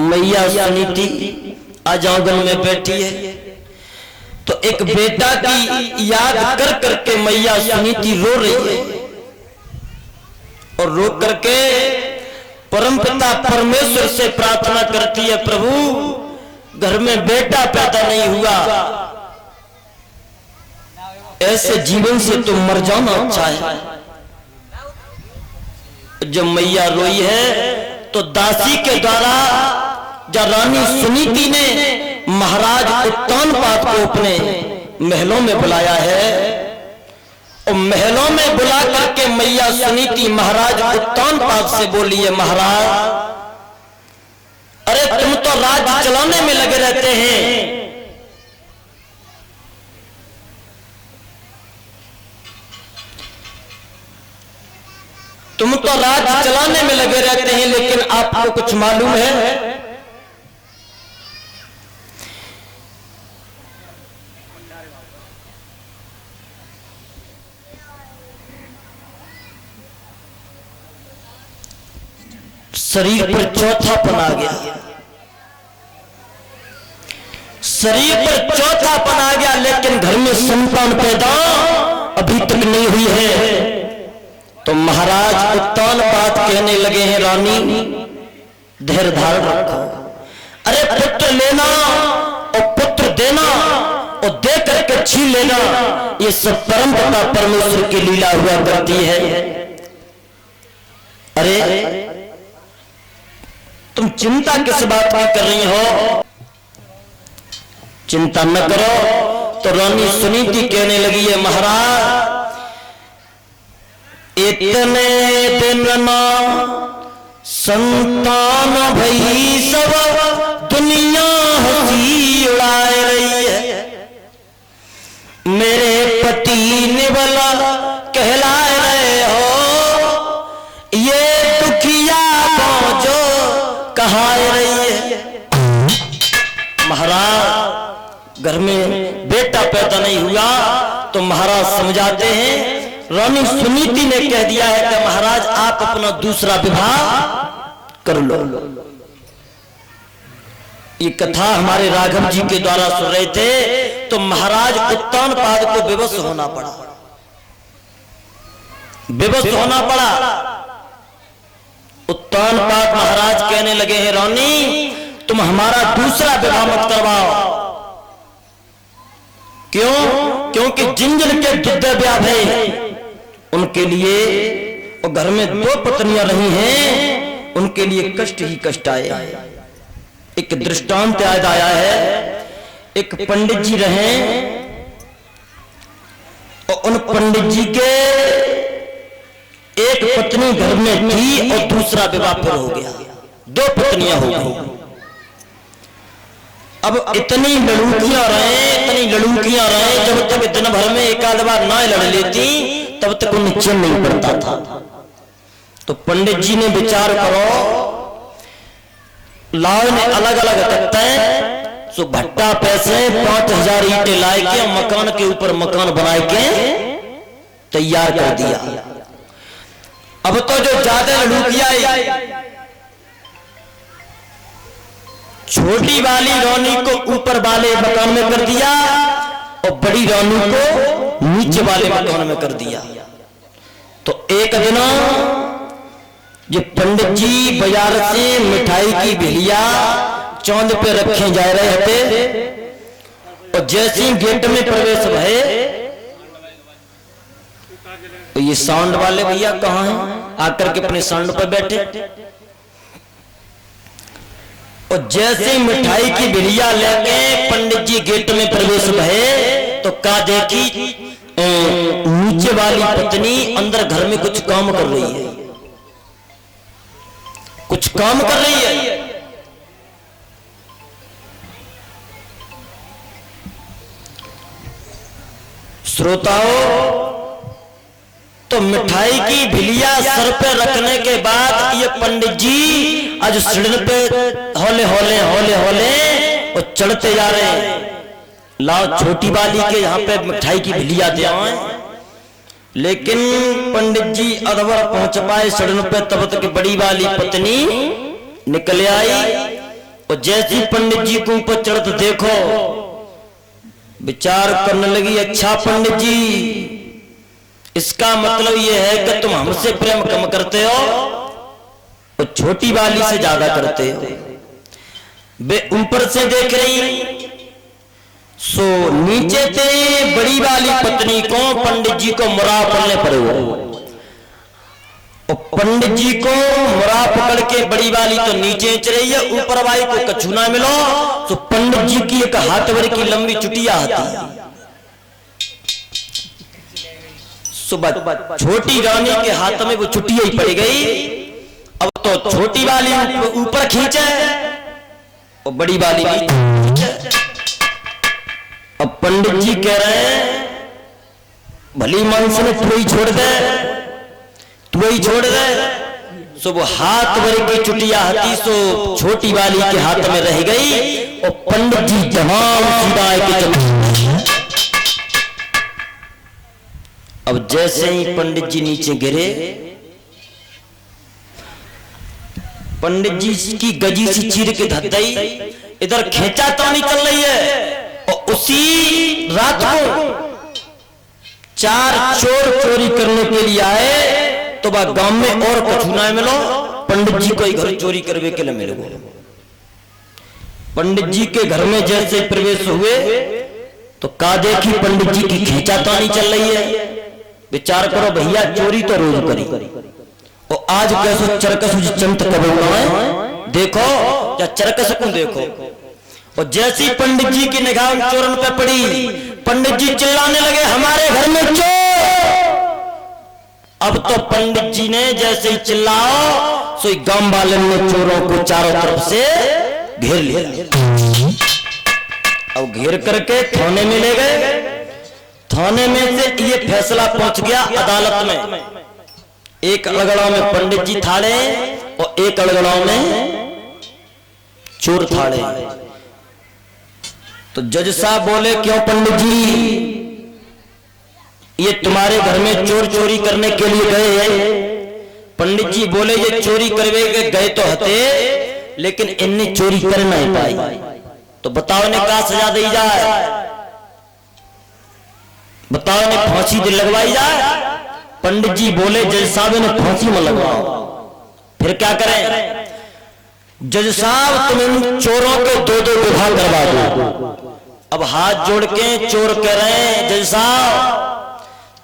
मैया सुनीति आज आंगन में बैठी है, तो एक बेटा की याद कर करके मैया सुनीति रो रही है और रो करके परमपिता परमेश्वर से प्रार्थना करती है, प्रभु घर में बेटा पैदा नहीं हुआ, ऐसे जीवन से तो मर जाना अच्छा है। जब मैया रोई है तो दासी के द्वारा जब रानी सुनीति ने महाराज उत्तानपाद को अपने महलों में बुलाया है और महलों में बुला करके मैया सुनीति महाराज उत्तानपाद से बोली है, महाराज अरे तुम तो राज्य चलाने में लगे रहते हैं, तुम तो राज्य चलाने में लगे रहते हैं, लेकिन आपको कुछ मालूम है? शरीर पर चौथापन आ गया, शरीर पर चौथापन आ गया, लेकिन घर में संतान पैदा अभी तक नहीं हुई है। तो महाराज उत्तानपाद कहने लगे हैं, रानी धैर्य धारण रखो, अरे पुत्र लेना और पुत्र देना और दे करके छीन लेना, ये सब परमपिता परमेश्वर की लीला हुआ करती है। अरे तुम चिंता किस बात की कर रही हो? चिंता न करो। तो रानी सुनीति कहने लगी है, महाराज इतने दिन ना संतान भई सब दुनिया हंसी उड़ाए रही है, मेरे पति निवला कहलाए रहे हो, ये दुखिया पहुंचो कहाए रही है। महाराज घर में बेटा पैदा नहीं हुआ तो महाराज समझाते हैं, रानी सुनीति ने कह दिया है कि महाराज आप अपना दूसरा विवाह कर लो। ये कथा हमारे राघव जी के द्वारा सुन रहे थे तो महाराज उत्तानपाद को विवश होना पड़ा, विवश होना पड़ा। उत्तानपाद महाराज कहने लगे हैं, रानी तुम हमारा दूसरा विवाह मत करवाओ। क्यों? क्योंकि जिन जिन के दुर्दय ब्याह है उनके लिए, और घर में दो पत्नियां रही हैं, उनके लिए कष्ट ही कष्ट आए। एक दृष्टांत याद आया है, एक पंडित जी रहे और उन पंडित जी के एक पत्नी घर में थी और दूसरा विवाह फिर हो गया, दो पत्नियां हो गई। अब इतनी लड़ूकियां रहे, जब तक दिन भर में एक आध बार ना लड़ लेती तब तक उन्हें चैन नहीं पड़ता था। तो पंडित जी ने विचार करो, लाओ ने अलग अलग तख्ते सो भट्टा पैसे 5000 ईंटें लाए के मकान के ऊपर मकान बनाए के तैयार कर दिया। अब तो जो ज्यादा लड़ूकियां छोटी वाली रानी को ऊपर वाले मकान में कर दिया और बड़ी रानी को नीचे वाले मकान में कर दिया। तो एक दिन ये पंडित जी बाजार से मिठाई की भेलिया चौंद पे रखे जा रहे थे और जैसे ही गेट में प्रवेश भये तो ये साउंड वाले भैया कहाँ हैं, आकर के अपने साउंड पर बैठे और जैसे मिठाई की भेलिया लेके पंडित जी गेट में प्रवेश भये तो का देखी नीचे वाली पत्नी अंदर घर में कुछ काम कर रही है, कुछ काम कर रही है। श्रोताओं, तो मिठाई की भिलिया सर पे रखने के बाद ये पंडित जी आज सिर पे हौले हौले हौले हौले और चढ़ते जा रहे हैं। लाओ छोटी वाली के यहाँ पे मिठाई की भिलिया दे आए, लेकिन पंडित जी अधवर पहुंच पाए सड़न पे तब तक बड़ी वाली पत्नी निकल आई और जैसी पंडित जी को ऊपर चढ़त देखो, विचार करने लगी, अच्छा पंडित जी, इसका मतलब यह है कि तुम हमसे प्रेम कम करते हो और छोटी वाली से ज्यादा करते हो। वे ऊपर से देख रही, सो नीचे से बड़ी वाली पत्नी को पंडित जी को मुरा पड़ने पड़े हुए, और पंडित जी को मुरा पकड़ के बड़ी वाली तो नीचे चढ़ रही है, ऊपर वाली को कछु ना मिलो, तो पंडित जी की एक हाथ भर की लंबी चुटिया आती। सुबह छोटी रानी के हाथ में वो चुटिया ही पड़ गई। अब तो छोटी वाली ऊपर खींचे और बड़ी वाली खींचे। अब पंडित जी कह रहे हैं, भली मानस ने तू ही छोड़ दे, तू ही छोड़ दे। सो वो हाथ भर की चुटिया हती सो छोटी वाली के हाथ में रह गई, और पंडित जी जवान सीधा के चले। अब जैसे ही पंडित जी नीचे गिरे, पंडित जी की गजी सी चीर के धर गई, इधर खेचा तानी चल रही है। और उसी रात को 4 चोर चोरी करने के लिए आए, तो वह गांव में और कछु ना मिलो, पंडित जी को ही घर चोरी करवे के लिए मिले। पंडित जी के घर में जैसे प्रवेश हुए तो का देखी पंडित जी की खींचातानी चल रही है। विचार करो भैया, चोरी तो रोज करी, और आज कैसे चरकस चंत कब देखो या चरकस को देखो। और जैसी पंडित जी की निगाह चोरन पे पड़ी, पंडित जी चिल्लाने लगे, हमारे घर में चोर। अब तो पंडित जी ने जैसे ही चिल्लाओ, सो गांव वाले ने चोरों को चारों तरफ से घेर लिया। अब घेर करके थाने में ले गए। थाने में से ये फैसला पहुंच गया अदालत में, एक अलगड़ाव में पंडित जी थाड़े और एक अलगड़ाव में चोर थाड़े। तो जज साहब बोले, क्यों पंडित जी, ये तुम्हारे घर में चोर चोरी करने के लिए गए हैं? पंडित जी बोले, ये चोरी करवे गए तो हते, लेकिन इनने चोरी कर नहीं पाई, तो बताओ ने क्या सजा दी जाए, बताओ ने फांसी लगवाई जाए? पंडित जी बोले, जज साहब ने फांसी में लगवाओ। फिर क्या करें? जज साहब तुम इन चोरों के 2-2 विवाह करवा दो। अब हाथ जोड़ के चोर कह रहे हैं, जज साहब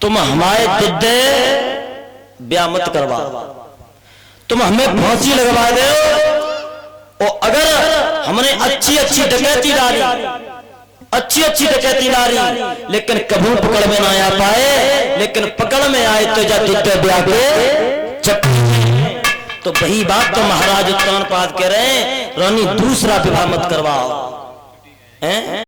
तुम हमारे दिद्दे ब्याह मत करवा, तुम हमें फांसी लगवा दो, और अगर हमने अच्छी अच्छी डकैती डाली, अच्छी अच्छी डकैती डाली, लेकिन कभी पकड़ में ना आ पाए, लेकिन पकड़ में आए तो जा दिद्दे ब्याह के चक्कर। तो वही बात तो महाराज उत्तानपाद कह रहे हैं, रानी दूसरा विवाह मत करवाओ। हैं?